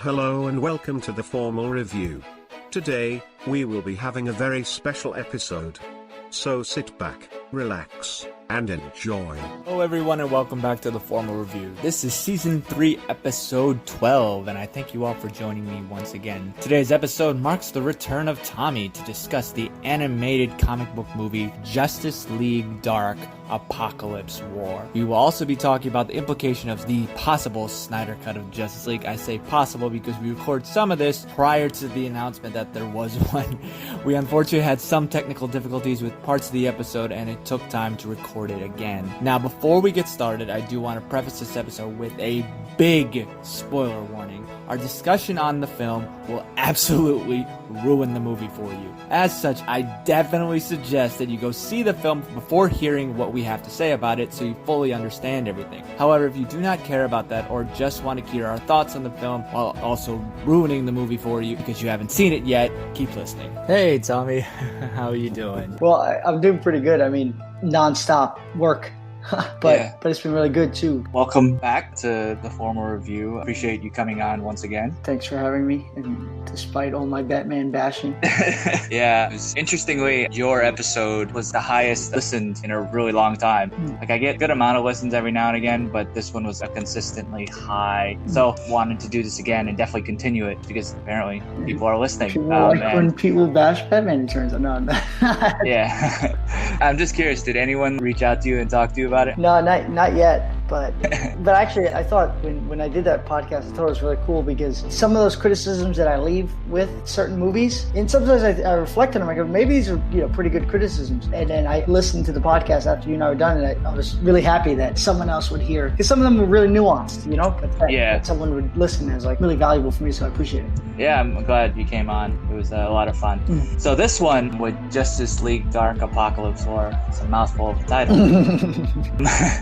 Hello and welcome to the formal review. Today, we will be having a very special episode. So sit back, relax, and enjoy. Hello everyone and welcome back to the formal review. This is season 3 episode 12 and I thank you all for joining me once again. Today's episode marks the return of Tommy to discuss the animated comic book movie Justice League Dark Apokolips War. We will also be talking about the implication of the possible Snyder Cut of Justice League. I say possible because we recorded some of this prior to the announcement that there was one. We unfortunately had some technical difficulties with parts of the episode and it took time to record it again. Now before we get started, I do want to preface this episode with a big spoiler warning. Our discussion on the film will absolutely ruin the movie for you. As such, I definitely suggest that you go see the film before hearing what we have to say about it so you fully understand everything. However, if you do not care about that or just want to hear our thoughts on the film while also ruining the movie for you because you haven't seen it yet, keep listening. Hey Tommy, how are you doing? Well, I'm doing pretty good. I mean, non-stop work. But it's been really good too. Welcome back to the formal review. Appreciate you coming on once again. Thanks for having me, and despite all my Batman bashing. Yeah, interestingly, your episode was the highest listened in a really long time. Like I get a good amount of listens every now and again, but this one was consistently high. So wanted to do this again and definitely continue it because apparently people are listening. People like when people bash Batman Returns. I'm not. Yeah. I'm just curious, did anyone reach out to you and talk to you about it? No, not yet. But actually, I thought when I did that podcast, I thought it was really cool because some of those criticisms that I leave with certain movies, and sometimes I reflect on them. I go, maybe these are pretty good criticisms. And then I listened to the podcast after you and I were done, and I was really happy that someone else would hear, because some of them were really nuanced, but that someone would listen is like really valuable for me. So I appreciate it. Yeah, I'm glad you came on. It was a lot of fun. So this one with Justice League Dark Apokolips War, it's a mouthful of a title.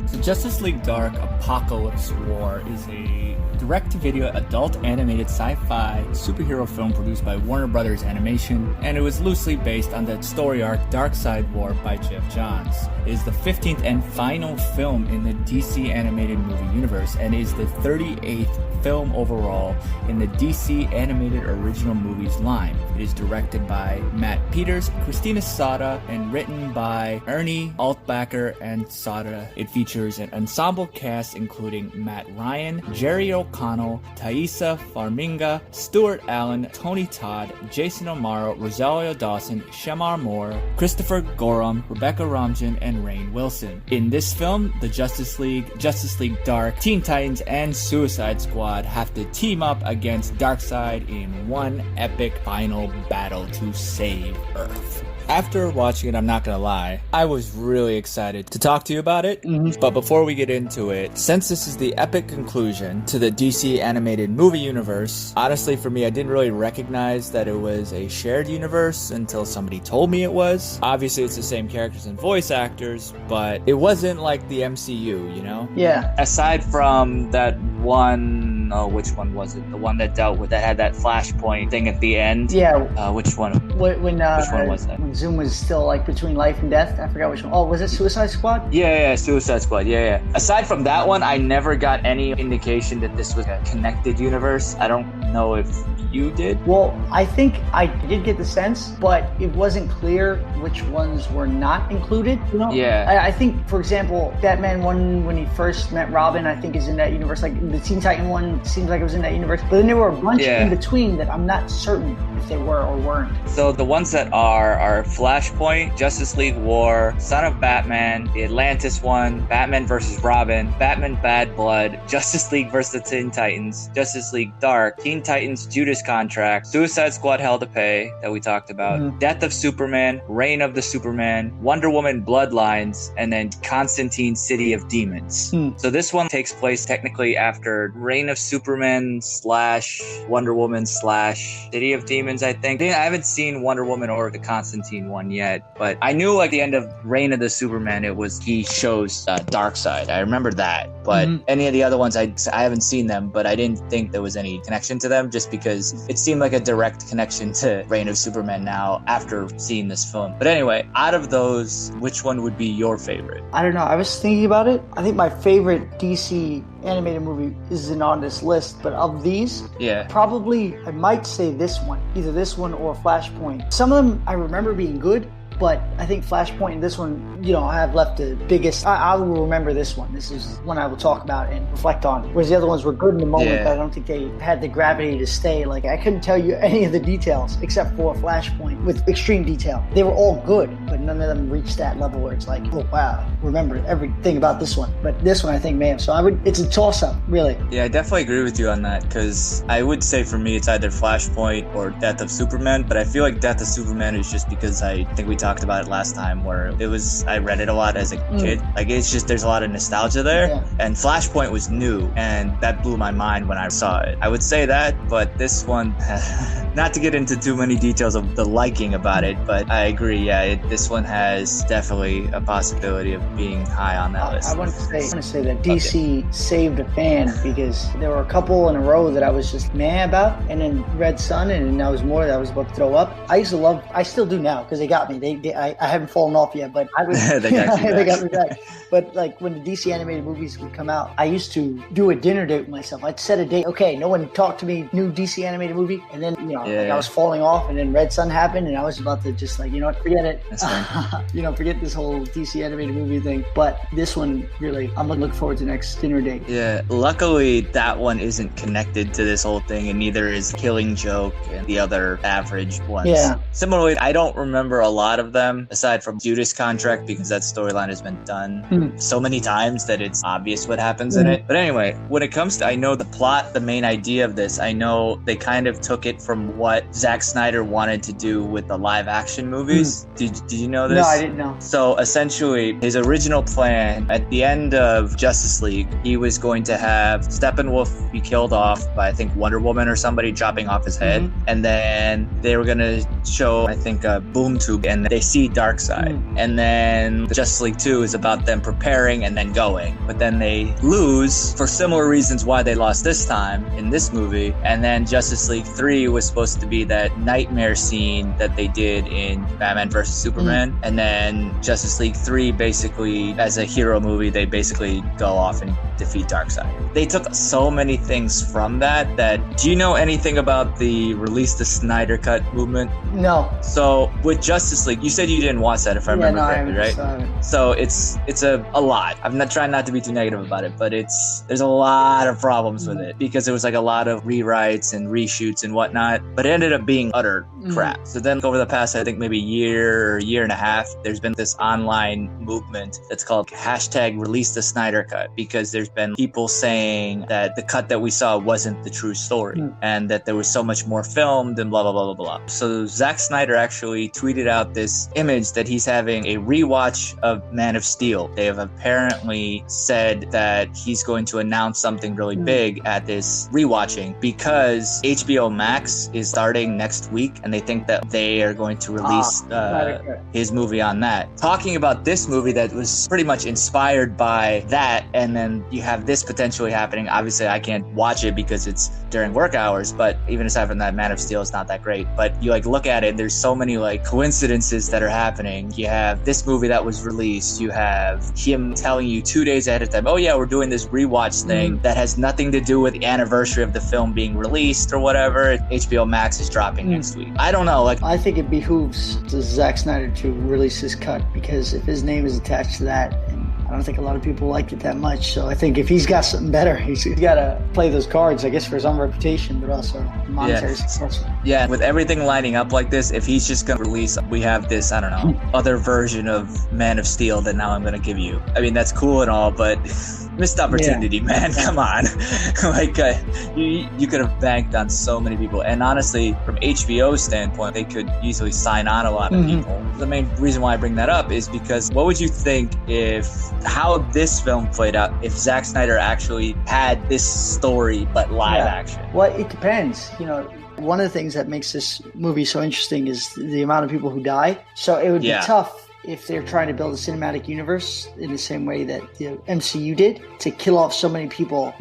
So Justice League Dark Apokolips War is a direct-to-video adult animated sci-fi superhero film produced by Warner Brothers Animation, and it was loosely based on the story arc Darkseid War by Jeff Johns. It is the 15th and final film in the DC animated movie universe and is the 38th film overall in the DC animated original movies line. It is directed by Matt Peters, Christina Sada, and written by Ernie Altbacker and Sada. It features an ensemble cast including Matt Ryan, Jerry O'Connell, Thaisa Farmiga, Stuart Allen, Tony Todd, Jason O'Mara, Rosario Dawson, Shamar Moore, Christopher Gorham, Rebecca Ramjan, and Rainn Wilson. In this film, the Justice League Dark, Teen Titans, and Suicide Squad have to team up against Darkseid in one epic final battle to save Earth. After watching it, I'm not gonna lie, I was really excited to talk to you about it. But before we get into it, since this is the epic conclusion to the DC animated movie universe, honestly for me, I didn't really recognize that it was a shared universe until somebody told me it was. Obviously, it's the same characters and voice actors, but it wasn't like the MCU, Yeah. Aside from that one, which one was it? The one that had that Flashpoint thing at the end? Yeah. Which one? Which one was that? When Zoom was still like between life and death. I forgot which one. Oh, was it Suicide Squad? Yeah, Suicide Squad. Yeah. Aside from that one, I never got any indication that this was a connected universe. I don't know if you did. Well, I think I did get the sense, but it wasn't clear which ones were not included. Yeah. I think, for example, Batman 1, when he first met Robin, I think is in that universe. Like the Teen Titan one seems like it was in that universe. But then there were a bunch in between that I'm not certain if they were or weren't. So the ones that are Flashpoint, Justice League War, Son of Batman, the Atlantis one, Batman vs. Robin, Batman Bad Blood, Justice League vs. the Teen Titans, Justice League Dark, Teen Titans Judas Contract, Suicide Squad Hell to Pay that we talked about, Death of Superman, Reign of the Superman, Wonder Woman Bloodlines, and then Constantine City of Demons. So this one takes place technically after Reign of Superman / Wonder Woman / City of Demons, I think. I haven't seen Wonder Woman or the Constantine one yet, but I knew like the end of Reign of the Superman, he shows Darkseid. I remember that, but any of the other ones, I haven't seen them, but I didn't think there was any connection to them just because it seemed like a direct connection to Reign of Superman now after seeing this film. But anyway, out of those, which one would be your favorite? I don't know. I was thinking about it. I think my favorite DC animated movie isn't on this list, but of these, Yeah. probably I might say this one, either this one or Flashpoint. Some of them I remember being good, but I think Flashpoint and this one, I have left the biggest. I will remember this one. This is one I will talk about and reflect on. Whereas the other ones were good in the moment, but I don't think they had the gravity to stay. Like, I couldn't tell you any of the details except for Flashpoint with extreme detail. They were all good, but none of them reached that level where it's like, oh wow, remember everything about this one. But this one I think may have. So it's a toss-up, really. Yeah, I definitely agree with you on that, because I would say for me it's either Flashpoint or Death of Superman, but I feel like Death of Superman is just because I think we talked about it last time, where I read it a lot as a kid. Like, it's just, there's a lot of nostalgia there. Yeah. And Flashpoint was new, and that blew my mind when I saw it. I would say that, but this one, not to get into too many details of the liking about it, but I agree. Yeah, this one has definitely a possibility of being high on that list. I want to say that DC saved a fan, because there were a couple in a row that I was just meh about, and then Red Sun, and I was more that I was about to throw up. I still do now, because they got me. I haven't fallen off yet, but I was. They got me back. But like, when the DC animated movies would come out, I used to do a dinner date with myself. I'd set a date. Okay, no one talked to me. New DC animated movie, and then I was falling off, and then Red Sun happened, and I was about to just like, forget it. That's right. Forget this whole DC animated movie thing. But this one, really, I'm looking forward to the next dinner date. Yeah, luckily that one isn't connected to this whole thing, and neither is Killing Joke and the other average ones. Yeah. Similarly, I don't remember a lot of them aside from Judas Contract, because that storyline has been done so many times that it's obvious what happens in it. But anyway, when it comes to, I know the plot, the main idea of this, I know they kind of took it from what Zack Snyder wanted to do with the live action movies. Did you know this? No, I didn't know. So essentially, his original plan at the end of Justice League, he was going to have Steppenwolf be killed off by, I think, Wonder Woman or somebody dropping off his head. And then they were going to show, I think, a boom tube, and they see Darkseid. And then Justice League 2 is about them preparing and then going. But then they lose for similar reasons why they lost this time in this movie. And then Justice League 3 was supposed to be that nightmare scene that they did in Batman vs. Superman. And then Justice League 3, basically, as a hero movie, they basically go off and defeat Darkseid. They took so many things from that. Do you know anything about the Release the Snyder Cut movement? No. So with Justice League, you said you didn't watch that, if I remember correctly, right? So it's a lot. I'm not trying not to be too negative about it, but there's a lot of problems with it, because it was like a lot of rewrites and reshoots and whatnot, but it ended up being utter crap. So then over the past, I think maybe year and a half, there's been this online movement that's called hashtag Release the Snyder Cut, because there's been people saying that the cut that we saw wasn't the true story and that there was so much more filmed and blah, blah, blah, blah, blah. So Zack Snyder actually tweeted out this image that he's having a rewatch of Man of Steel. They have apparently said that he's going to announce something really big at this rewatching, because HBO Max is starting next week, and they think that they are going to release his movie on that. Talking about this movie that was pretty much inspired by that, and then you have this potentially happening. Obviously, I can't watch it because it's during work hours, but even aside from that, Man of Steel is not that great. But you look at it, there's so many coincidences that are happening. You have this movie that was released. You have him telling you 2 days ahead of time, oh yeah, we're doing this rewatch thing that has nothing to do with the anniversary of the film being released or whatever. HBO Max is dropping next week. I don't know. I think it behooves Zack Snyder to release his cut, because if his name is attached to that, and I don't think a lot of people liked it that much. So I think if he's got something better, he's got to play those cards, I guess, for his own reputation, but also monetary success. Yeah, with everything lining up like this, if he's just going to release, we have this, I don't know, other version of Man of Steel that now I'm going to give you. I mean, that's cool and all, but missed opportunity, man. Come on. You could have banked on so many people. And honestly, from HBO's standpoint, they could easily sign on a lot of people. The main reason why I bring that up is because what would you think how this film played out if Zack Snyder actually had this story but live action? Well, it depends. One of the things that makes this movie so interesting is the amount of people who die. So it would be tough if they're trying to build a cinematic universe in the same way that the MCU did, to kill off so many people,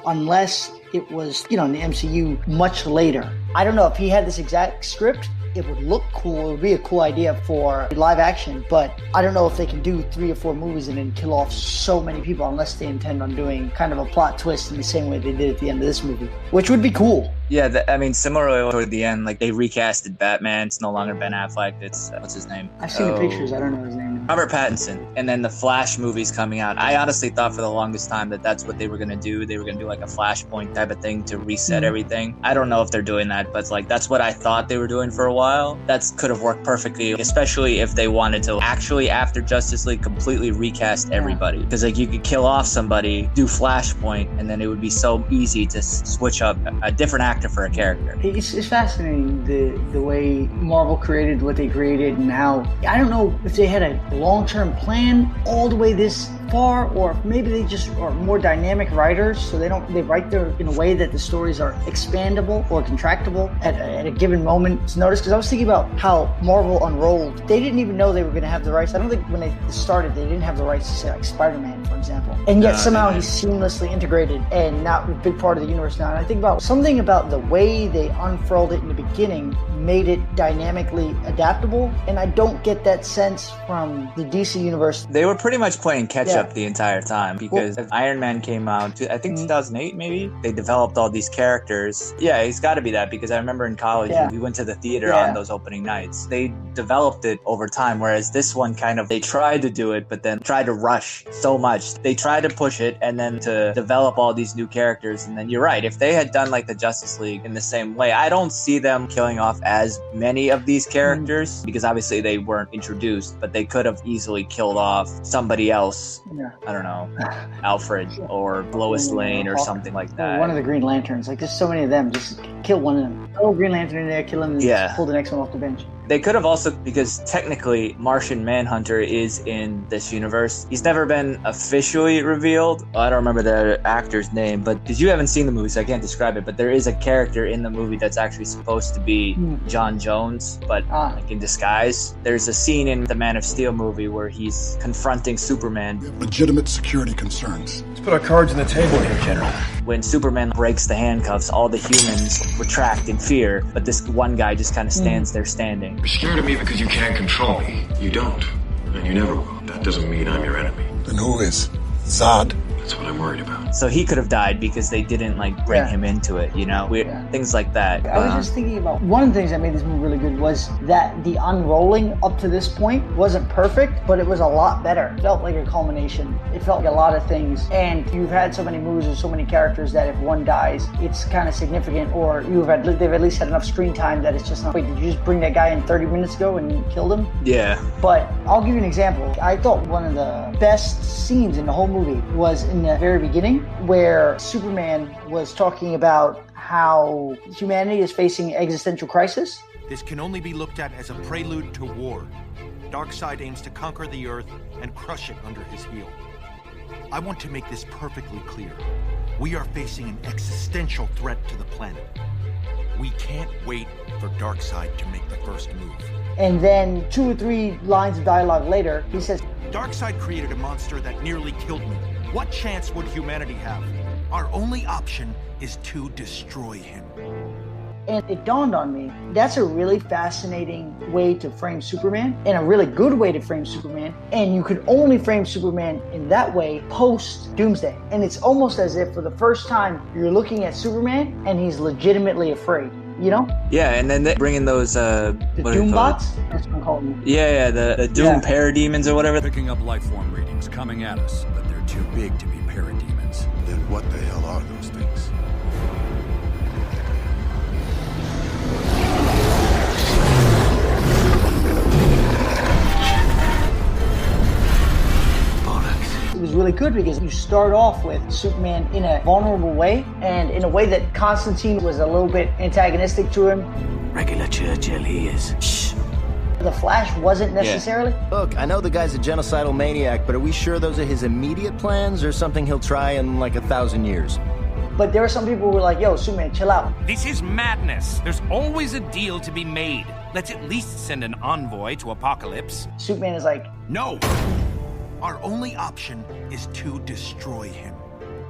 unless it was, in the MCU much later. I don't know if he had this exact script, It would look cool. It would be a cool idea for live action, but I don't know if they can do 3 or 4 movies and then kill off so many people unless they intend on doing kind of a plot twist in the same way they did at the end of this movie, which would be cool. Yeah, I mean, similarly toward the end, like they recasted Batman. It's no longer Ben Affleck. It's what's his name? I've seen the pictures. I don't know his name. Robert Pattinson. And then the Flash movie's coming out. I honestly thought for the longest time that that's what they were gonna do. They were gonna do like a Flashpoint type of thing to reset everything. I don't know if they're doing that, but like that's what I thought they were doing for a while. That could have worked perfectly, especially if they wanted to actually after Justice League completely recast everybody. Because like you could kill off somebody, do Flashpoint, and then it would be so easy to switch up a different actor for a character. It's fascinating the way Marvel created what they created and how, I don't know if they had a long-term plan all the way this far, or maybe they just are more dynamic writers, so they write in a way that the stories are expandable or contractible at a given moment's notice. Because I was thinking about how Marvel unrolled. They didn't even know they were going to have the rights. I don't think when they started they didn't have the rights to say like Spider-Man, for example, and yet somehow he's seamlessly integrated and not a big part of the universe now. And I think about something about the way they unfurled it in the beginning made it dynamically adaptable, and I don't get that sense from the DC universe. They were pretty much playing catch up the entire time, because Iron Man came out, I think 2008 maybe. They developed all these characters. Yeah, he's got to be that, because I remember in college we went to the theater on those opening nights. They developed it over time, whereas this one kind of, they tried to do it, but then tried to rush so much. They tried to push it and then to develop all these new characters. And then you're right, if they had done like the Justice League in the same way, I don't see them killing off as many of these characters, because obviously they weren't introduced, but they could have easily killed off somebody else. I don't know, Alfred or Lois Lane or something like that. One of the Green Lanterns. Like, there's so many of them. Just kill one of them. Throw Green Lantern in there, kill him, and pull the next one off the bench. They could have also, because technically Martian Manhunter is in this universe. He's never been officially revealed. I don't remember the actor's name, but because you haven't seen the movie, so I can't describe it, but there is a character in the movie that's actually supposed to be John Jones, but like in disguise. There's a scene in the Man of Steel movie where he's confronting Superman. We have legitimate security concerns. Let's put our cards on the table here, General. When Superman breaks the handcuffs, all the humans retract in fear, but this one guy just kind of stands there standing. You're scared of me because you can't control me. You don't, and you never will. That doesn't mean I'm your enemy. Then who is? Zod? That's what I'm worried about. So he could have died because they didn't like bring him into it, you know? Things like that. I was just thinking about, one of the things that made this movie really good was that the unrolling up to this point wasn't perfect, but it was a lot better. It felt like a culmination. It felt like a lot of things. And you've had so many movies with so many characters that if one dies, it's kind of significant, or they've at least had enough screen time that it's just not, wait, did you just bring that guy in 30 minutes ago and you killed him? Yeah. But I'll give you an example. I thought one of the best scenes in the whole movie was in the very beginning, where Superman was talking about how humanity is facing existential crisis. This can only be looked at as a prelude to war. Darkseid aims to conquer the Earth and crush it under his heel. I want to make this perfectly clear. We are facing an existential threat to the planet. We can't wait for Darkseid to make the first move. And then 2 or 3 lines of dialogue later, he says, Darkseid created a monster that nearly killed me. What chance would humanity have? Our only option is to destroy him. And it dawned on me, that's a really fascinating way to frame Superman, and a really good way to frame Superman. And you could only frame Superman in that way post-Doomsday. And it's almost as if for the first time you're looking at Superman and he's legitimately afraid. You know? Yeah, and then they bring in those the Doom bots? That's what I'm calling them. Yeah, the Doom parademons or whatever. Picking up life form readings coming at us, but they're too big to be parademons. Then what the hell are those things? It was really good because you start off with Superman in a vulnerable way, and in a way that Constantine was a little bit antagonistic to him. Regular Churchill he is. Shh. The Flash wasn't necessarily. Look, I know the guy's a genocidal maniac, but are we sure those are his immediate plans or something he'll try in like 1,000 years? But there were some people who were like, yo, Superman, chill out. This is madness. There's always a deal to be made. Let's at least send an envoy to Apokolips. Superman is like, no! Our only option is to destroy him.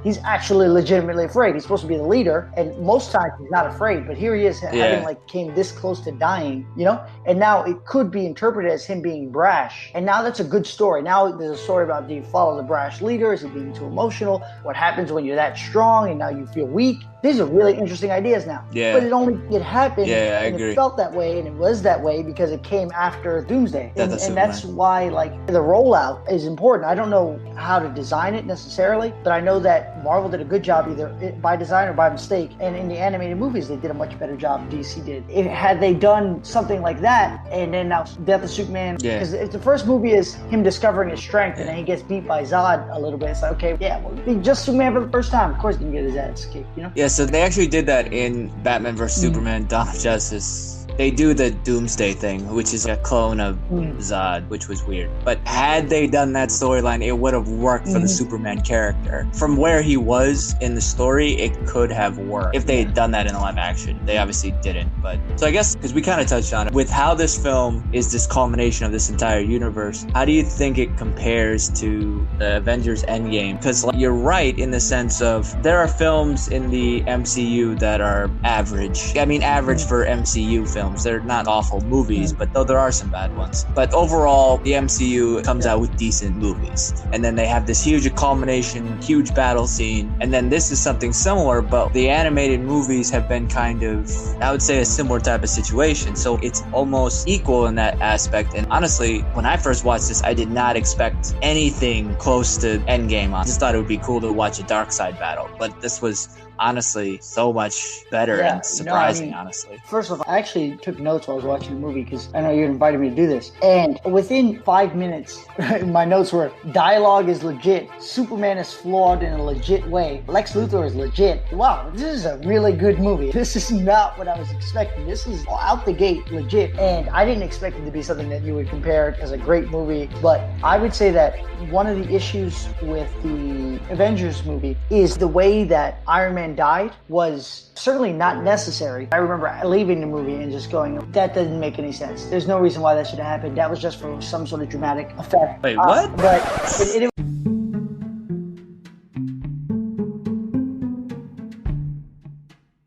he's actually legitimately afraid. He's supposed to be the leader, and most times he's not afraid, but here he is having like came this close to dying, you know? And now it could be interpreted as him being brash. And now that's a good story. Now there's a story about, do you follow the brash leader? Is he being too emotional? What happens when you're that strong and now you feel weak? These are really interesting ideas now. Yeah. But it happened and agree. It felt that way and it was that way because it came after Doomsday. And that's why like the rollout is important. I don't know how to design it necessarily, but I know that Marvel did a good job either by design or by mistake. And in the animated movies, they did a much better job than DC did. Had they done something like that, and then now Death of Superman, because if the first movie is him discovering his strength and then he gets beat by Zod a little bit, it's like, okay, yeah, well, be just Superman for the first time. Of course he can get his ass kicked, you know? Yeah, so they actually did that in Batman vs. Superman, Dawn of Justice. They do the Doomsday thing, which is a clone of Zod, which was weird. But had they done that storyline, it would have worked for the Superman character. From where he was in the story, it could have worked if they had done that in the live action. They obviously didn't. But so I guess, because we kind of touched on it, with how this film is this culmination of this entire universe, how do you think it compares to the Avengers Endgame? Because like, you're right in the sense of there are films in the MCU that are average. I mean, average for MCU films. They're not awful movies, but though there are some bad ones. But overall, the MCU comes out with decent movies. And then they have this huge culmination, huge battle scene. And then this is something similar, but the animated movies have been kind of, I would say, a similar type of situation. So it's almost equal in that aspect. And honestly, when I first watched this, I did not expect anything close to Endgame. I just thought it would be cool to watch a Darkseid battle. But this was honestly so much better and surprising, honestly. First of all, I actually took notes while I was watching the movie because I know you invited me to do this. And within 5 minutes, my notes were, dialogue is legit, Superman is flawed in a legit way, Lex Luthor is legit. Wow, this is a really good movie. This is not what I was expecting. This is out the gate legit. And I didn't expect it to be something that you would compare as a great movie. But I would say that one of the issues with the Avengers movie is the way that Iron Man died was certainly not necessary. I remember leaving the movie and just going, that doesn't make any sense. There's no reason why that should have happened. That was just for some sort of dramatic effect. Wait, what? But it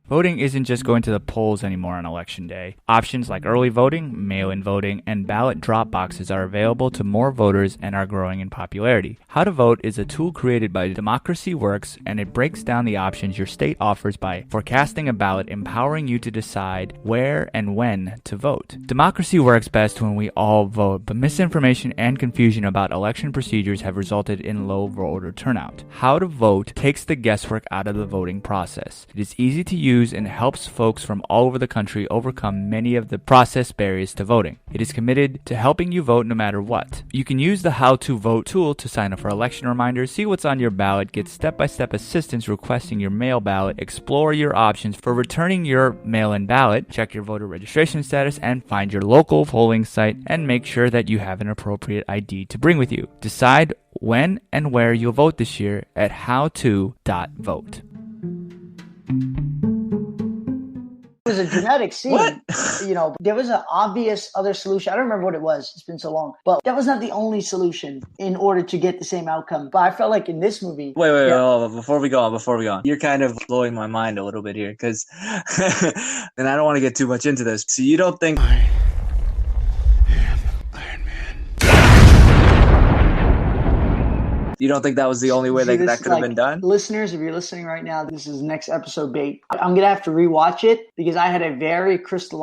Voting isn't just going to the polls anymore on Election Day. Options like early voting, mail-in voting, and ballot drop boxes are available to more voters and are growing in popularity. How to Vote is a tool created by Democracy Works, and it breaks down the options your state offers by forecasting a ballot, empowering you to decide where and when to vote. Democracy works best when we all vote, but misinformation and confusion about election procedures have resulted in low voter turnout. How to Vote takes the guesswork out of the voting process. It is easy to use and helps folks from all over the country overcome many of the process barriers to voting. It is committed to helping you vote no matter what. You can use the How to Vote tool to sign up for election reminders, see what's on your ballot, get step-by-step assistance requesting your mail ballot, explore your options for returning your mail-in ballot, check your voter registration status, and find your local polling site, and make sure that you have an appropriate ID to bring with you. Decide when and where you'll vote this year at howto.vote. It was a dramatic scene. You know, there was an obvious other solution. I don't remember what it was. It's been so long. But that was not the only solution in order to get the same outcome. But I felt like in this movie... Wait, before we go on. You're kind of blowing my mind a little bit here, because... and I don't want to get too much into this. So you don't think... You don't think that was the only way that could have been done? Listeners, if you're listening right now, this is next episode bait. I'm going to have to rewatch it because I had a very crystal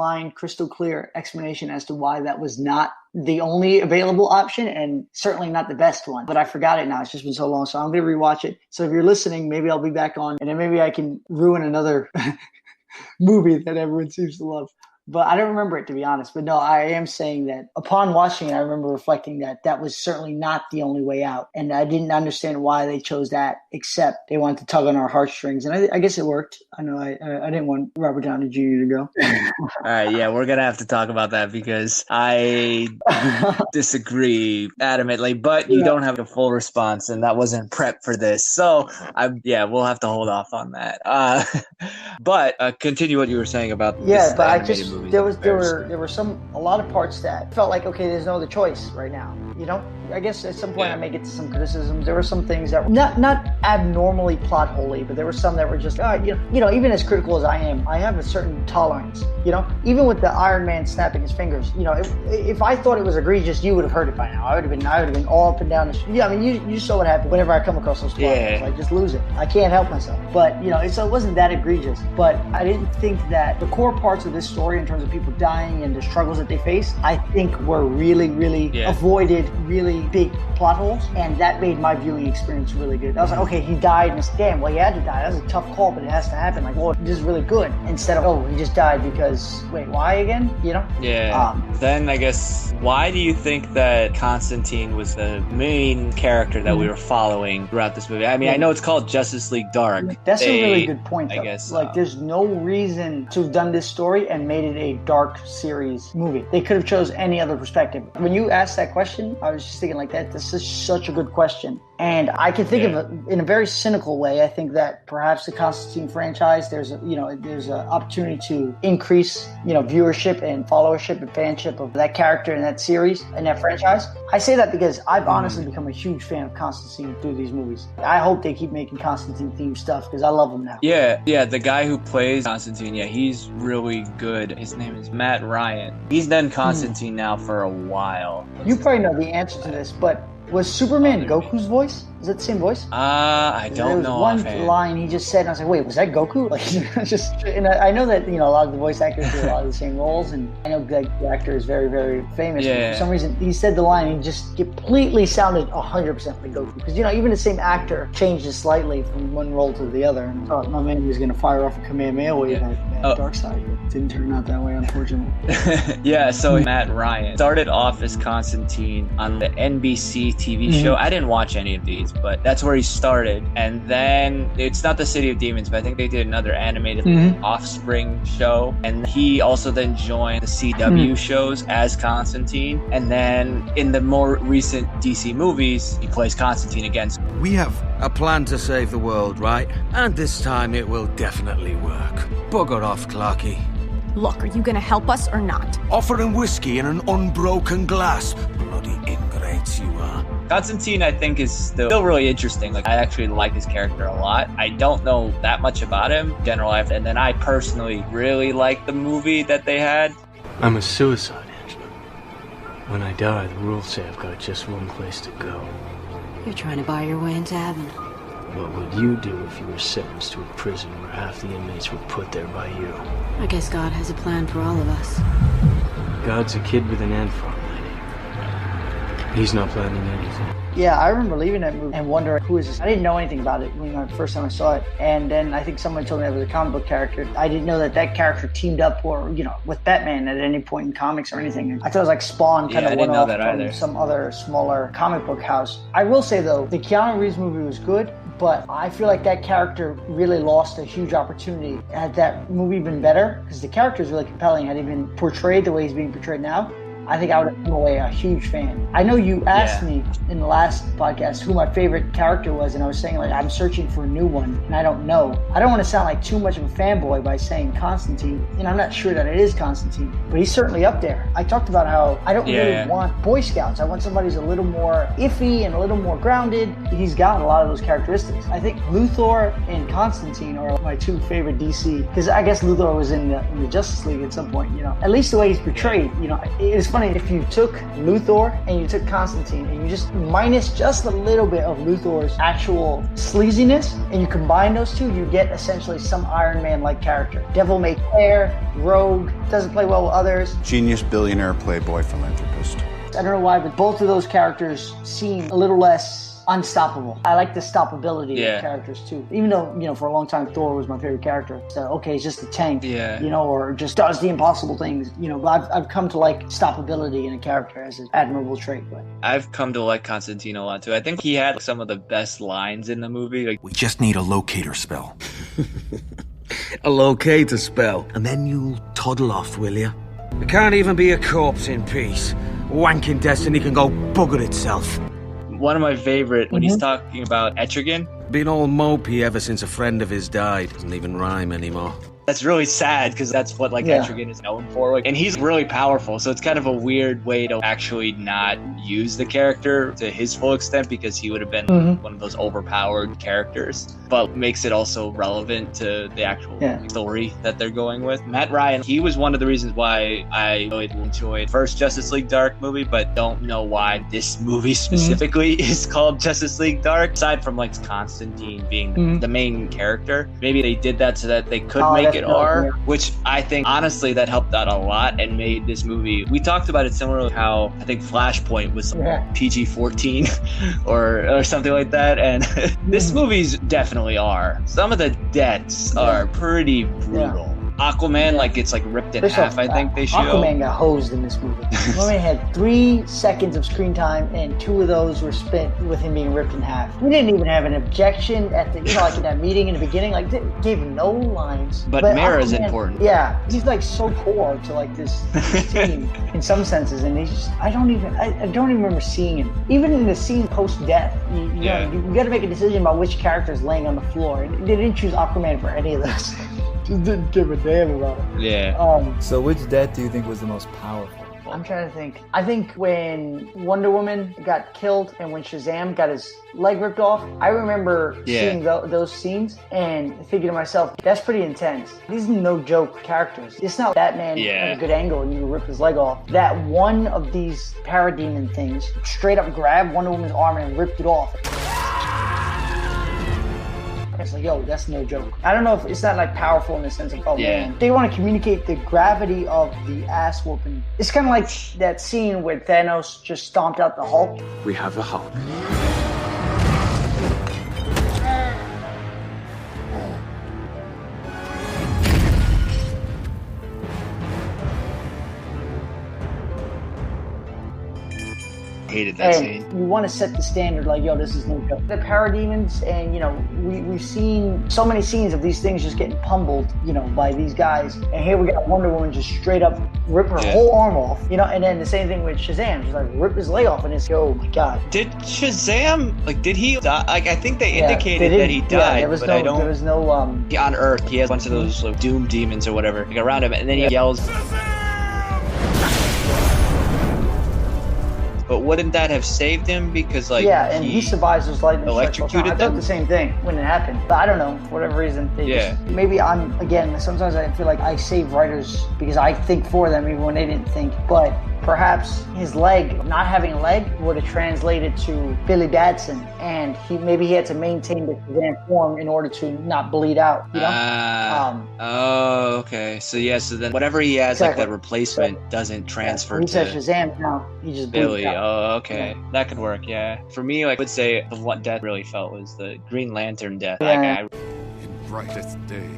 clear explanation as to why that was not the only available option and certainly not the best one. But I forgot it now. It's just been so long. So I'm going to rewatch it. So if you're listening, maybe I'll be back on and then maybe I can ruin another movie that everyone seems to love. But I don't remember it, to be honest. But no, I am saying that upon watching it, I remember reflecting that that was certainly not the only way out. And I didn't understand why they chose that, except they wanted to tug on our heartstrings. And I guess it worked. I know I didn't want Robert Downey Jr. to go. All right, yeah, we're going to have to talk about that because I disagree adamantly. But you don't have a full response, and that wasn't prepped for this. So, we'll have to hold off on that. But continue what you were saying about this but I just movies. There were a lot of parts that felt like, okay, there's no other choice right now. You know, I guess at some point I may get to some criticisms. There were some things that were not abnormally plot holy, but there were some that were just, even as critical as I am, I have a certain tolerance. You know, even with the Iron Man snapping his fingers, you know, if I thought it was egregious, you would have heard it by now. I would have been all up and down. I mean, you saw what happened whenever I come across those plot holes. I just lose it. I can't help myself. But you know, it wasn't that egregious. But I didn't think that the core parts of this story, in terms of people dying and the struggles that they face, I think were really avoided really big plot holes, and that made my viewing experience really good. I was like, okay, he died, and it's damn, well, he had to die. That was a tough call, but it has to happen. Like, well, this is really good. Instead of, oh, he just died because, wait, why again? You know? Yeah. Then I guess, why do you think that Constantine was the main character that we were following throughout this movie? I mean, I know it's called Justice League Dark. That's a really good point, though. I guess. Like, there's no reason to have done this story and made it a dark series movie. They could have chose any other perspective. When you asked that question, I was just thinking like that. This is such a good question. And I can think of it in a very cynical way. I think that perhaps the Constantine franchise, there's an opportunity to increase, viewership and followership and fanship of that character and that series and that franchise. I say that because I've honestly become a huge fan of Constantine through these movies. I hope they keep making Constantine themed stuff because I love him now. Yeah, the guy who plays Constantine, he's really good. His name is Matt Ryan. He's done Constantine now for a while. You probably know the answer to this, but was Superman Goku's voice? Is that the same voice? I don't know. There was one line he just said, and I was like, wait, was that Goku? And I know that, a lot of the voice actors do a lot of the same roles, and I know that the actor is very, very famous. Yeah. But for some reason, he said the line, and he just completely sounded 100% like Goku. Because, even the same actor changes slightly from one role to the other. And I thought my man was going to fire off a Kamehameha wave at Darkseid. It didn't turn out that way, unfortunately. So Matt Ryan started off as Constantine on the NBC TV show. I didn't watch any of these, but that's where he started. And then it's not the City of Demons, but I think they did another animated Offspring show. And he also then joined the CW shows as Constantine. And then in the more recent DC movies, he plays Constantine again. We have a plan to save the world, right? And this time it will definitely work. Bugger off, Clarky. Look, are you gonna help us or not? Offering whiskey in an unbroken glass. Bloody ingrates you are. Constantine, I think, is still really interesting. Like, I actually like his character a lot. I don't know that much about him in general life, and then I personally really like the movie that they had. I'm a suicide, Angela. When I die, the rules say I've got just one place to go. You're trying to buy your way into heaven. What would you do if you were sentenced to a prison where half the inmates were put there by you? I guess God has a plan for all of us. God's a kid with an ant farm, lady. He's not planning anything. Yeah, I remember leaving that movie and wondering, who is this? I didn't know anything about it when the first time I saw it. And then I think someone told me it was a comic book character. I didn't know that character teamed up with Batman at any point in comics or anything. I thought it was like Spawn kind of went off from some other smaller comic book house. I will say, though, the Keanu Reeves movie was good, but I feel like that character really lost a huge opportunity. Had that movie been better, because the character is really compelling, had he been portrayed the way he's being portrayed now, I think I would have come away a huge fan. I know you asked me in the last podcast who my favorite character was, and I was saying, I'm searching for a new one, and I don't know. I don't want to sound like too much of a fanboy by saying Constantine, and I'm not sure that it is Constantine, but he's certainly up there. I talked about how I don't really want Boy Scouts. I want somebody who's a little more iffy and a little more grounded. He's got a lot of those characteristics. I think Luthor and Constantine are my two favorite DC, because I guess Luthor was in the Justice League at some point, at least the way he's portrayed, it's funny, if you took Luthor and you took Constantine and you just minus just a little bit of Luthor's actual sleaziness and you combine those two, you get essentially some Iron Man-like character. Devil may care, rogue, doesn't play well with others. Genius, billionaire, playboy, philanthropist. I don't know why, but both of those characters seem a little less unstoppable. I like the stoppability of characters too. Even though, for a long time Thor was my favorite character. So, okay, he's just a tank, or just does the impossible things. But I've come to like stoppability in a character as an admirable trait. But I've come to like Constantine a lot too. I think he had some of the best lines in the movie. We just need a locator spell. A locator spell. And then you'll toddle off, will you? There can't even be a corpse in peace. Wanking destiny can go bugger itself. One of my favorite, when he's talking about Etrigan. Been all mopey ever since a friend of his died. Doesn't even rhyme anymore. That's really sad because that's what like Etrigan is known for. Like, and he's really powerful, so it's kind of a weird way to actually not use the character to his full extent because he would have been one of those overpowered characters. But makes it also relevant to the actual story that they're going with. Matt Ryan, he was one of the reasons why I really enjoyed first Justice League Dark movie, but don't know why this movie specifically is called Justice League Dark. Aside from like Constantine being the main character, maybe they did that so that they could make it R, which I think honestly that helped out a lot and made this movie. We talked about it similarly how I think Flashpoint was PG-14 or something like that, and this movie's definitely R. Some of the deaths are pretty brutal. Aquaman like gets like ripped in half. I think they show. Aquaman got hosed in this movie. Aquaman had 3 seconds of screen time, and 2 of those were spent with him being ripped in half. We didn't even have an objection at the, like in that meeting in the beginning. Like, gave him no lines. But Mera's important. Yeah, he's like so core to like this team in some senses, and he's just I don't even remember seeing him. Even in the scene post death, you got to make a decision about which character is laying on the floor. They didn't choose Aquaman for any of this. Just didn't give a damn about it. Yeah. So which death do you think was the most powerful? I'm trying to think. I think when Wonder Woman got killed and when Shazam got his leg ripped off, I remember seeing those scenes and thinking to myself, that's pretty intense. These are no joke characters. It's not Batman at a good angle and you rip his leg off. That one of these parademon things straight up grabbed Wonder Woman's arm and ripped it off. It's like, yo, that's no joke. I don't know if it's not like powerful in the sense of, man, they want to communicate the gravity of the ass whooping. It's kind of like that scene where Thanos just stomped out the Hulk. We have a Hulk. Hated that scene. You want to set the standard like, yo, this is no joke. The parademons, and you know, we've seen so many scenes of these things just getting pummeled, you know, by these guys. And here we got Wonder Woman just straight up rip her whole arm off, you know, and then the same thing with Shazam, just like rip his leg off, and it's, oh my god. Did Shazam, like, did he die? Like, I think they indicated that he died, there was but no, I don't. There was no on Earth, he has a bunch of those like, doom demons or whatever like, around him, and then he yells. But wouldn't that have saved him? Because like and he survives those lightning strikes. Electrocuted I thought the same thing when it happened, but I don't know, for whatever reason. They just, maybe I'm again. Sometimes I feel like I save writers because I think for them even when they didn't think. But perhaps his leg, not having a leg, would have translated to Billy Batson, and he had to maintain the Shazam form in order to not bleed out. You know? Oh, okay. So so then whatever he has, like that replacement, doesn't transfer he to says Shazam now. He just Billy. Out. Oh, okay. That could work. Yeah. For me, like, I would say the one death really felt was the Green Lantern death. In brightest day,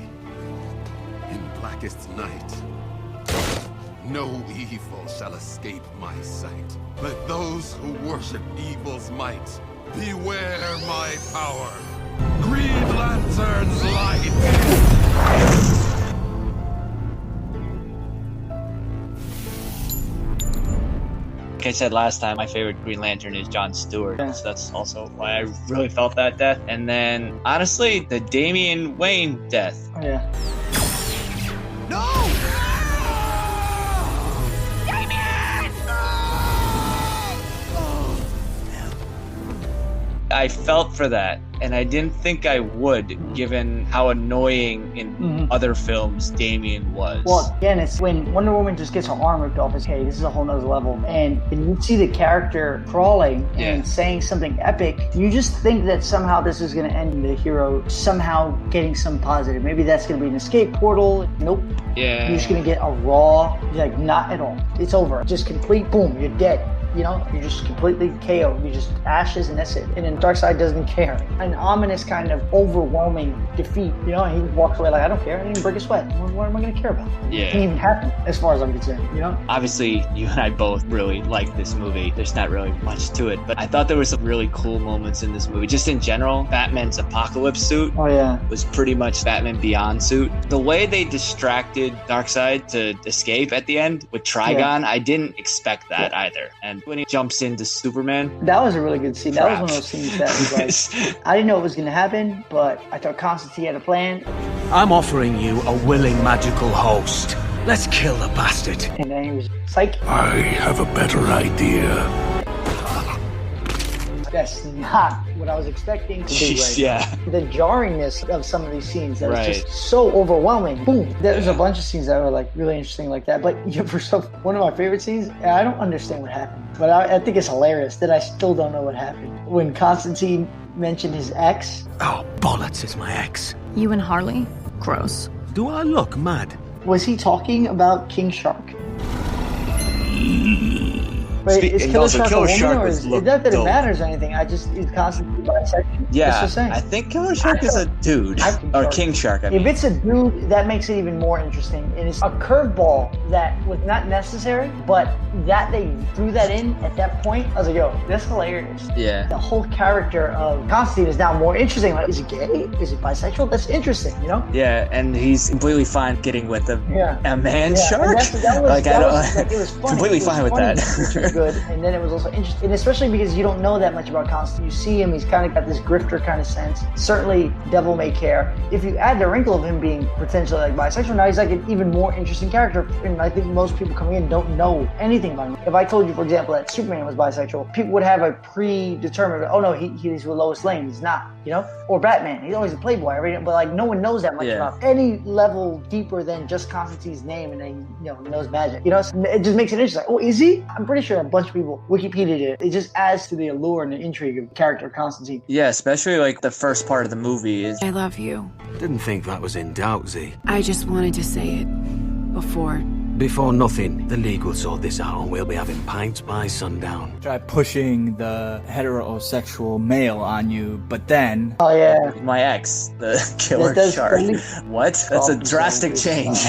in blackest night, no evil shall escape my sight. Let those who worship evil's might beware my power. Green Lantern's light. Like I said last time, my favorite Green Lantern is John Stewart. So that's also why I really felt that death. And then, honestly, the Damian Wayne death. Oh, yeah. No! I felt for that, and I didn't think I would, given how annoying in other films Damian was. Well, again, it's when Wonder Woman just gets her arm ripped off, it's, hey, this is a whole nother level. And when you see the character crawling and saying something epic, you just think that somehow this is going to end the hero somehow getting some positive. Maybe that's going to be an escape portal. Nope. Yeah. You're just going to get a raw, like, not at all. It's over. Just complete, boom, you're dead. You know, you're just completely KO'd. You're just ashes and that's it. And then Darkseid doesn't care. An ominous kind of overwhelming defeat. You know, and he walks away like, I don't care. I didn't even break a sweat. What am I going to care about? Yeah. It didn't even happen as far as I'm concerned, you know? Obviously, you and I both really like this movie. There's not really much to it, but I thought there were some really cool moments in this movie. Just in general, Batman's Apokolips suit was pretty much Batman Beyond suit. The way they distracted Darkseid to escape at the end with Trigon, I didn't expect that either. And when he jumps into Superman. That was a really good scene. That was one of those scenes that was like, I didn't know it was going to happen, but I thought Constantine had a plan. I'm offering you a willing magical host. Let's kill the bastard. And then he was psych. I have a better idea. That's not what I was expecting to do. Right Yeah. The jarringness of some of these scenes that Right. is just so overwhelming. Boom. There's a bunch of scenes that were like really interesting like that. But for some, one of my favorite scenes, and I don't understand what happened, but I think it's hilarious that I still don't know what happened. When Constantine mentioned his ex. Oh, bollocks, it's my ex. You and Harley? Gross. Do I look mad? Was he talking about King Shark? Wait, is Killer also, Shark Killer a woman, Shark or was is look not that it dope. matters or anything? Is Constantine bisexual? Yeah, Just saying. I think Killer Shark is a dude. Or King Shark, I mean. If it's a dude, that makes it even more interesting. And it's a curveball that was not necessary, but that they threw that in at that point, I was like, yo, that's hilarious. Yeah. The whole character of Constantine is now more interesting. Like, is he gay? Is he bisexual? That's interesting, you know? Yeah, and he's completely fine getting with a man shark. It was funny. Completely fine with that. Which was good. And then it was also interesting, and especially because you don't know that much about Constantine. You see him, he's kind of got this grifter kind of sense. Certainly, devil may care. If you add the wrinkle of him being potentially like bisexual, now he's like an even more interesting character. And I think most people coming in don't know anything about him. If I told you, for example, that Superman was bisexual, people would have a predetermined, oh no, he's with Lois Lane. He's not, you know? Or Batman, he's always a playboy, right? But like no one knows that much about any level deeper than just Constantine's name, and then knows magic. You know, it just makes it interesting. Like, oh, is he? I'm pretty sure a bunch of people Wikipedia it. It just adds to the allure and the intrigue of the character of Constantine. Yeah, especially like the first part of the movie is. I love you. Didn't think that was in doubt, Z. I just wanted to say it before. Before nothing, the League will sort this out and we'll be having pints by sundown. Try pushing the heterosexual male on you, but then... Oh, yeah. My ex, the Killer Shark. What? That's a drastic change.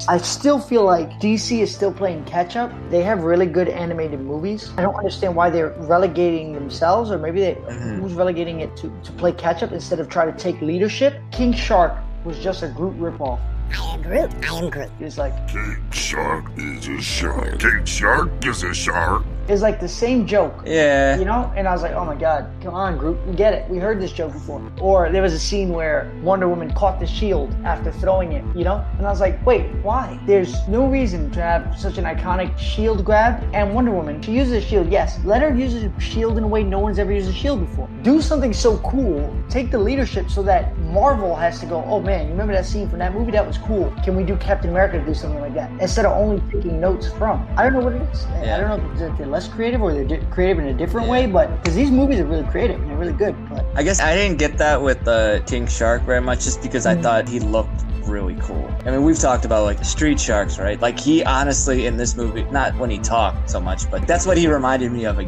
I still feel like DC is still playing catch-up. They have really good animated movies. I don't understand why they're relegating themselves, or maybe who's relegating it to play catch-up instead of try to take leadership. King Shark was just a Groot ripoff. I am Groot. It's like King Shark is a shark. King Shark is a shark. It's like the same joke. Yeah. You know? And I was like, oh my God, come on, Groot. We get it. We heard this joke before. Or there was a scene where Wonder Woman caught the shield after throwing it, you know? And I was like, wait, why? There's no reason to have such an iconic shield grab. And Wonder Woman, she uses a shield, yes. Let her use a shield in a way no one's ever used a shield before. Do something so cool. Take the leadership so that Marvel has to go, oh man, you remember that scene from that movie? That was cool. Can we do Captain America to do something like that? Instead of only taking notes from. I don't know what it is. I don't know if they're less creative or they're creative in a different way, but because these movies are really creative and they're really good. But I guess I didn't get that with King Shark very much, just because I thought he looked really cool. I mean, we've talked about like street sharks, right? Like he honestly in this movie, not when he talked so much, but that's what he reminded me of.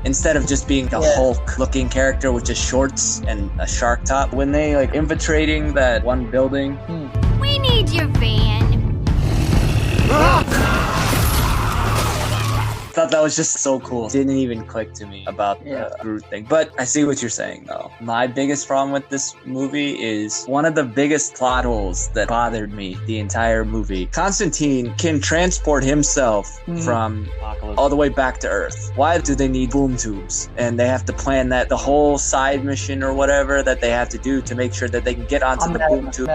Instead of just being the Hulk looking character with just shorts and a shark top. When they like infiltrating that one building. We need your van. Thought that was just so cool. Didn't even click to me about the Groot thing. But I see what you're saying, though. My biggest problem with this movie is one of the biggest plot holes that bothered me the entire movie. Constantine can transport himself from Apokolips all the way back to Earth. Why do they need boom tubes? And they have to plan that the whole side mission or whatever that they have to do to make sure that they can get onto the boom tube.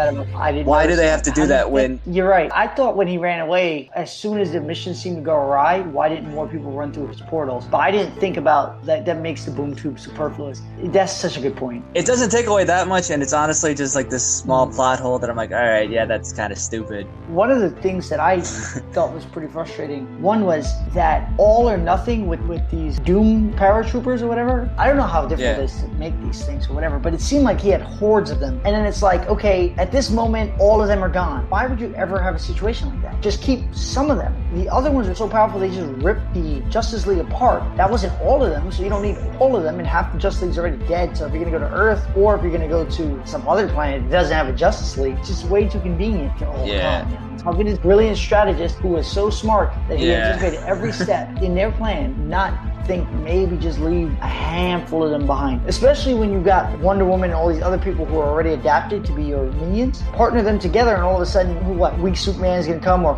Why do they have to do that when... You're right. I thought when he ran away, as soon as the mission seemed to go awry, why didn't more people run through his portals? But I didn't think about that. That makes the boom tube superfluous. That's such a good point. It doesn't take away that much, and it's honestly just like this small plot hole that I'm like, all right, yeah, that's kind of stupid. One of the things that I thought was pretty frustrating, one was that all or nothing with these Doom paratroopers or whatever. I don't know how difficult it is to make these things or whatever, but it seemed like he had hordes of them. And then it's like, okay, at this moment, all of them are gone. Why would you ever have a situation like that? Just keep some of them. The other ones are so powerful, they just rip the Justice League apart. That wasn't all of them, so you don't need all of them, and half the Justice League's already dead. So if you're gonna go to Earth, or if you're gonna go to some other planet that doesn't have a Justice League, it's just way too convenient to all come. How good is brilliant strategist who was so smart that he anticipated every step in their plan, not think maybe just leave a handful of them behind. Especially when you got Wonder Woman and all these other people who are already adapted to be your minions. Partner them together and all of a sudden, weak Superman is going to come, or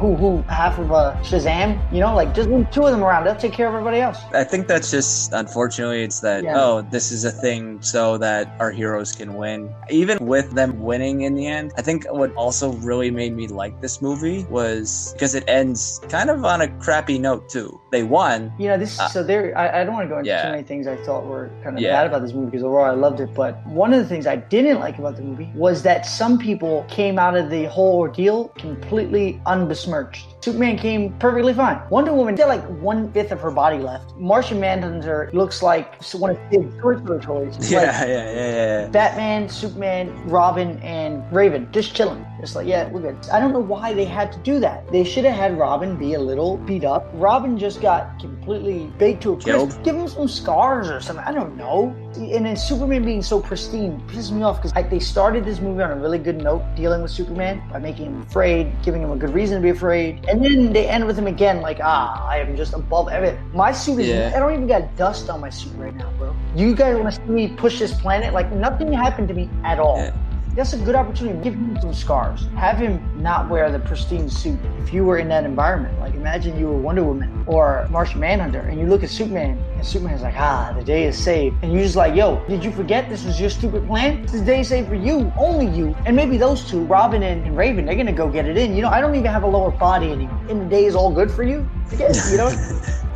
half of Shazam? You know, like, just leave 2 of them around. They'll take care of everybody else. I think that's just, unfortunately, it's that, this is a thing so that our heroes can win. Even with them winning in the end, I think what also really made me like this movie was because it ends kind of on a crappy note, too. They won. You know, I don't want to go into too many things I thought were kind of bad about this movie, because overall I loved it. But one of the things I didn't like about the movie was that some people came out of the whole ordeal completely unbesmirched. Superman came perfectly fine. Wonder Woman had like 1/5 of her body left. Martian Manhunter looks like one of his torture toys. Yeah. Batman, Superman, Robin, and Raven just chilling. Just like, yeah, we're good. I don't know why they had to do that. They should have had Robin be a little beat up. Robin just got completely baked to a crisp. Give him some scars or something. I don't know. And then Superman being so pristine pisses me off, because they started this movie on a really good note dealing with Superman by making him afraid, giving him a good reason to be afraid. And then they end with him again like, I am just above everything. My suit is, I don't even got dust on my suit right now, bro. You guys want to see me push this planet? Like, nothing happened to me at all. Yeah. That's a good opportunity. Give him some scars. Have him not wear the pristine suit. If you were in that environment, like imagine you were Wonder Woman or Martian Manhunter, and you look at Superman, and Superman's like, the day is saved. And you're just like, yo, did you forget this was your stupid plan? This day is saved for you, only you. And maybe those two, Robin and Raven, they're gonna go get it in. You know, I don't even have a lower body anymore. And the day is all good for you? You know?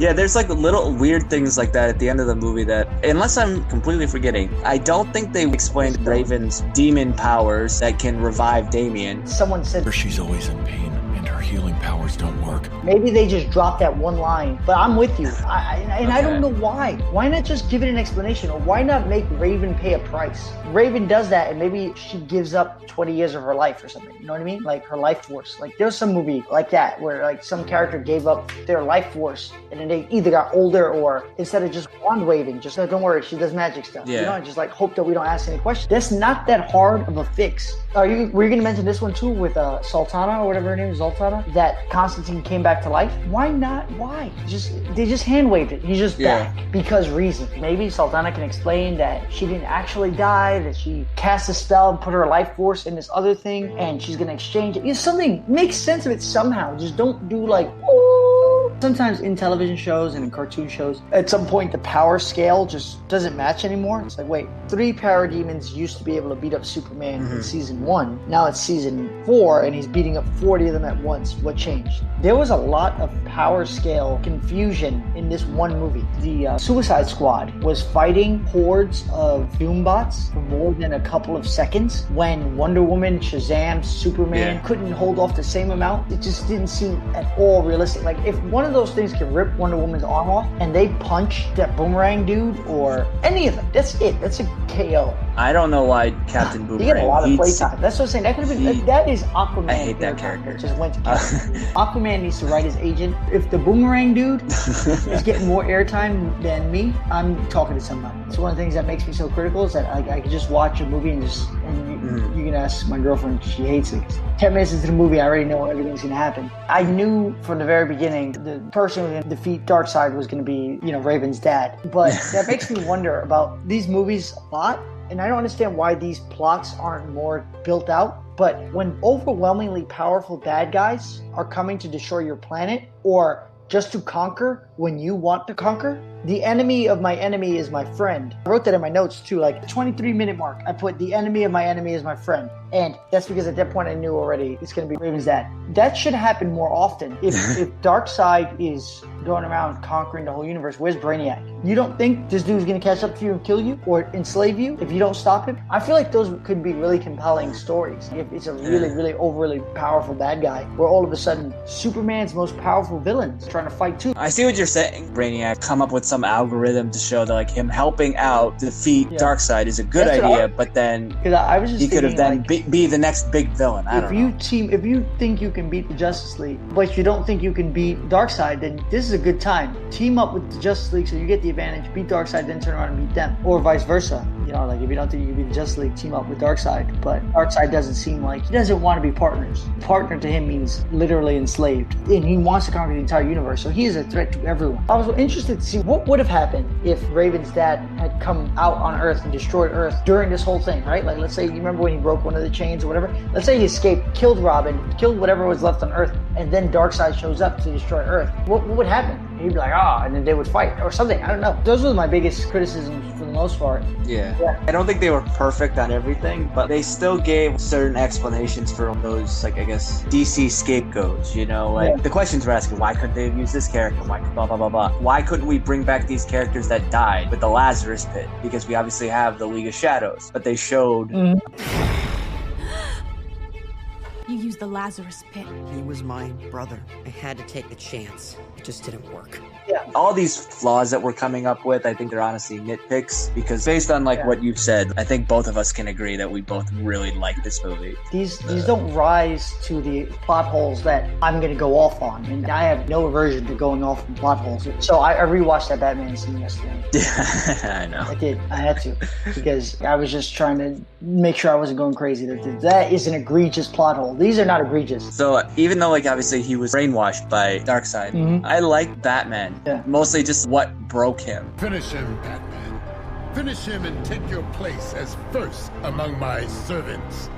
Yeah, there's like little weird things like that at the end of the movie that, unless I'm completely forgetting, I don't think they explained Raven's demon powers that can revive Damian. Someone said she's always in pain and her healing powers don't work. Maybe they just dropped that one line, but I'm with you. I don't know why. Why not just give it an explanation, or why not make Raven pay a price? Raven does that, and maybe she gives up 20 years of her life or something. You know what I mean? Like her life force. Like there's some movie like that where like some character gave up their life force, and then they either got older, or instead of just wand waving, just like, don't worry, she does magic stuff. Yeah. You know, just like hope that we don't ask any questions. That's not that hard of a fix. Were you going to mention this one too with Sultana or whatever her name is, Zoltana? That Constantine came back to life? Why not? Why? They just hand waved it. He's just back because reasons. Maybe Sultana can explain that she didn't actually die, that she cast a spell and put her life force in this other thing, and she's going to exchange it. Something makes sense of it somehow. Just don't do like, Sometimes in television shows and in cartoon shows, at some point the power scale just doesn't match anymore. It's like, wait, 3 parademons used to be able to beat up Superman in season 1. Now it's season 4 and he's beating up 40 of them at once. What changed? There was a lot of power scale confusion in this one movie. The Suicide Squad was fighting hordes of Doombots for more than a couple of seconds when Wonder Woman, Shazam, Superman couldn't hold off the same amount. It just didn't seem at all realistic. Like, if one of those things can rip Wonder Woman's arm off and they punch that Boomerang dude or any of them, that's it. That's a KO. I don't know why Captain Boomerang. He got a lot of playtime. That's what I'm saying. That could have been. That is Aquaman. I hate that character. Just went to Aquaman needs to write his agent. If the Boomerang dude is getting more airtime than me, I'm talking to somebody. It's one of the things that makes me so critical is that I could just watch a movie and you can ask my girlfriend, she hates it. 10 minutes into the movie, I already know everything's going to happen. I knew from the very beginning the person who was going to defeat Darkseid was going to be, Raven's dad. But that makes me wonder about these movies a lot. And I don't understand why these plots aren't more built out. But when overwhelmingly powerful bad guys are coming to destroy your planet, or just to conquer when you want to conquer, the enemy of my enemy is my friend. I wrote that in my notes too, like the 23-minute mark. I put the enemy of my enemy is my friend. And that's because at that point I knew already it's going to be Raven's dad. That should happen more often. If Darkseid is going around conquering the whole universe, where's Brainiac? You don't think this dude's going to catch up to you and kill you or enslave you if you don't stop him? I feel like those could be really compelling stories. If it's a really, really overly powerful bad guy, where all of a sudden Superman's most powerful villains trying to fight too. I see what you're saying. Brainiac come up with some algorithm to show that like him helping out defeat Darkseid is a good idea, but then he could have then be the next big villain. If you think you can beat the Justice League, but you don't think you can beat Darkseid, then this is a good time. Team up with the Justice League so you get the advantage, beat Darkseid, then turn around and beat them. Or vice versa. know, like if you don't think you could be the Justice League, team up with Darkseid. But Darkseid doesn't seem like, he doesn't want to be partners. Partner to him means literally enslaved. And he wants to conquer the entire universe, so he is a threat to everyone. I was interested to see what would have happened if Raven's dad had come out on Earth and destroyed Earth during this whole thing, right? Like, let's say, you remember when he broke one of the chains or whatever? Let's say he escaped, killed Robin, killed whatever was left on Earth, and then Darkseid shows up to destroy Earth. What would happen? He'd be like, and then they would fight or something. I don't know. Those were my biggest criticisms for the most part. Yeah. I don't think they were perfect on everything, but they still gave certain explanations for those, like, I guess, DC scapegoats, you know? Like, the questions we're asking, why couldn't they have used this character? Why, blah, blah, blah, blah. Why couldn't we bring back these characters that died with the Lazarus Pit? Because we obviously have the League of Shadows, but they showed... You used the Lazarus Pit. He was my brother. I had to take a chance. It just didn't work. Yeah. All these flaws that we're coming up with, I think they're honestly nitpicks, because based on what you've said, I think both of us can agree that we both really like this movie. These don't rise to the plot holes that I'm going to go off on, and I have no aversion to going off on plot holes. So I rewatched that Batman scene yesterday. Yeah, I know. I did. I had to, because I was just trying to make sure I wasn't going crazy. That is an egregious plot hole. These are not egregious. So even though, like, obviously he was brainwashed by Darkseid, I like Batman. Yeah. Mostly just what broke him. Finish him, Batman. Finish him and take your place as first among my servants.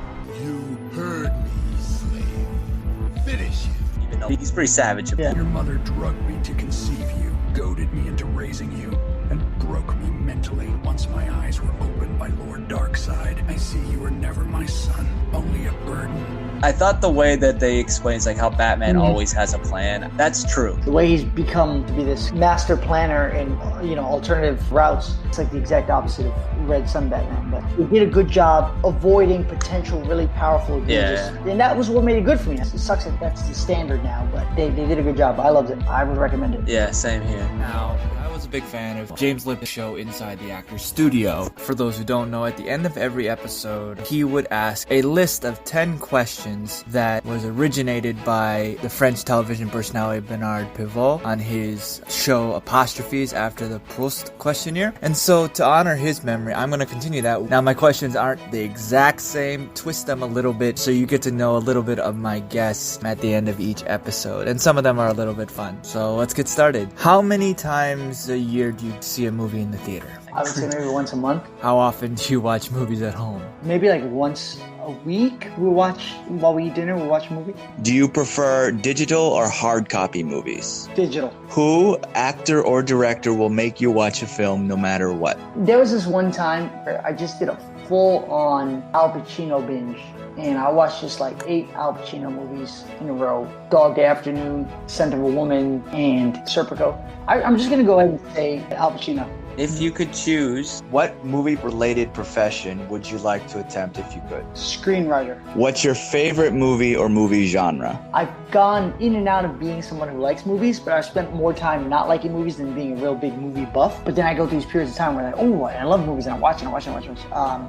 You heard me, slave. Finish him. Even though he's pretty savage. Yeah. Your mother drugged me to conceive you, goaded me into raising you, and broke me mentally. Once my eyes were opened by Lord Darkseid, I see you were never my son, only a burden. I thought the way that they explains like how Batman always has a plan, that's true. The way he's become to be this master planner in, alternative routes, it's like the exact opposite of Red Sun Batman. But he did a good job avoiding potential really powerful egregious. Yeah. And that was what made it good for me. It sucks that that's the standard now, but they did a good job. I loved it. I would recommend it. Yeah, same here. Now, I was a big fan of James Lip's show Inside the Actor's Studio. For those who don't know, at the end of every episode, he would ask a list of 10 questions that was originated by the French television personality Bernard Pivot on his show Apostrophes after the Proust questionnaire. And so to honor his memory, I'm going to continue that. Now, my questions aren't the exact same, twist them a little bit so you get to know a little bit of my guests at the end of each episode. And some of them are a little bit fun. So let's get started. How many times a year do you see a movie in the theater? I would say maybe once a month. How often do you watch movies at home? Maybe like once a week. While we eat dinner, we'll watch a movie. Do you prefer digital or hard copy movies? Digital. Who, actor or director, will make you watch a film no matter what? There was this one time where I just did a full-on Al Pacino binge. And I watched just like 8 Al Pacino movies in a row. Dog Day Afternoon, Scent of a Woman, and Serpico. I'm just going to go ahead and say Al Pacino. If you could choose, what movie-related profession would you like to attempt if you could? Screenwriter. What's your favorite movie or movie genre? I've gone in and out of being someone who likes movies, but I've spent more time not liking movies than being a real big movie buff. But then I go through these periods of time where I love movies and I'm watching.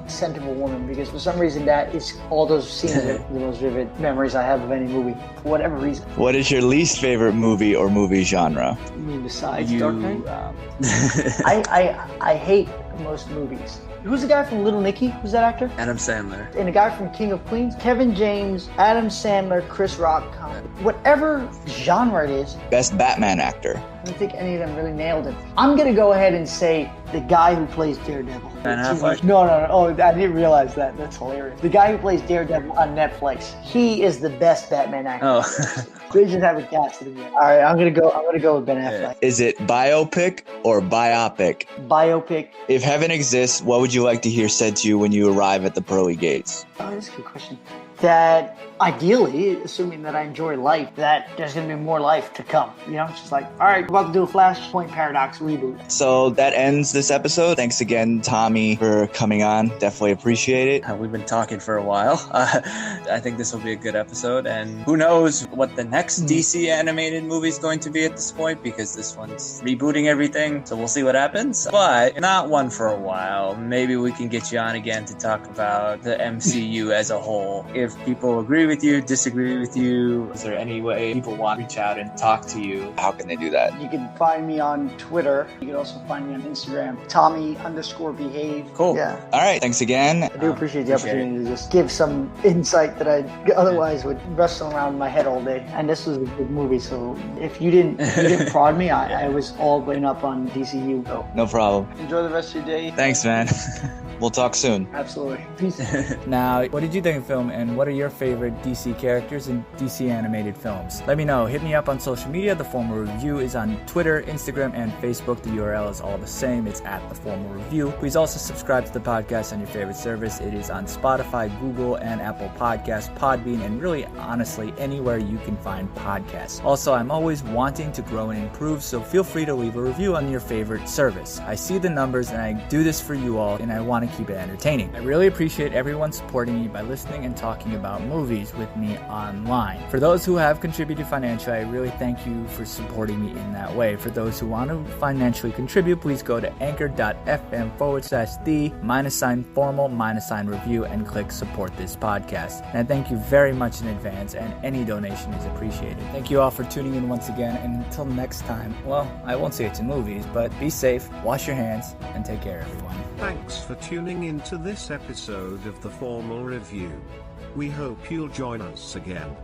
Scent of a Woman, because for some reason that is all those scenes are the most vivid memories I have of any movie, for whatever reason. What is your least favorite movie or movie genre? You mean besides Dark Knight? I hate most movies. Who's the guy from Little Nicky? Who's that actor? Adam Sandler. And the guy from King of Queens? Kevin James, Adam Sandler, Chris Rock. Whatever genre it is. Best Batman actor. I don't think any of them really nailed it. I'm going to go ahead and say the guy who plays Daredevil. Ben Affleck? No. Oh, I didn't realize that. That's hilarious. The guy who plays Daredevil on Netflix. He is the best Batman actor. Oh. They just haven't casted him yet. All right, I'm gonna go with Ben Affleck. Is it biopic or biopic? Biopic. If heaven exists, what would you like to hear said to you when you arrive at the pearly gates? Oh, that's a good question. That ideally, assuming that I enjoy life, that there's going to be more life to come. It's just like, all right, we're about to do a Flashpoint Paradox reboot. So that ends this episode. Thanks again, Tommy, for coming on. Definitely appreciate it. We've been talking for a while. I think this will be a good episode. And who knows what the next DC animated movie is going to be at this point, because this one's rebooting everything. So we'll see what happens. But not one for a while. Maybe we can get you on again to talk about the MCU as a whole. if people agree with you, disagree with you. Is there any way people want to reach out and talk to you? How can they do that? You can find me on Twitter. You can also find me on Instagram, Tommy_behave. Cool. Yeah. All right. Thanks again. I do appreciate the opportunity to just give some insight that I otherwise would wrestle around in my head all day. And this was a good movie, so if you didn't prod me, I was all the way up on DCU. So. No problem. Enjoy the rest of your day. Thanks, man. We'll talk soon. Absolutely. Peace. Now, what did you think of the film, and what are your favorite DC characters in DC animated films? Let me know. Hit me up on social media. The Formal Review is on Twitter, Instagram, and Facebook. The URL is all the same. It's at The Formal Review. Please also subscribe to the podcast on your favorite service. It is on Spotify, Google, and Apple Podcasts, Podbean, and really, honestly, anywhere you can find podcasts. Also, I'm always wanting to grow and improve, so feel free to leave a review on your favorite service. I see the numbers, and I do this for you all, and I want to keep it entertaining. I really appreciate everyone supporting me by listening and talking about movies with me online. For those who have contributed financially, I really thank you for supporting me in that way. For those who want to financially contribute, please go to anchor.fm/the_formal-review and click support this podcast. And I thank you very much in advance, and any donation is appreciated. Thank you all for tuning in once again, and until next time, well, I won't say it's in movies, but be safe, wash your hands, and take care, everyone. Thanks for tuning into this episode of The Formal Review. We hope you'll join us again.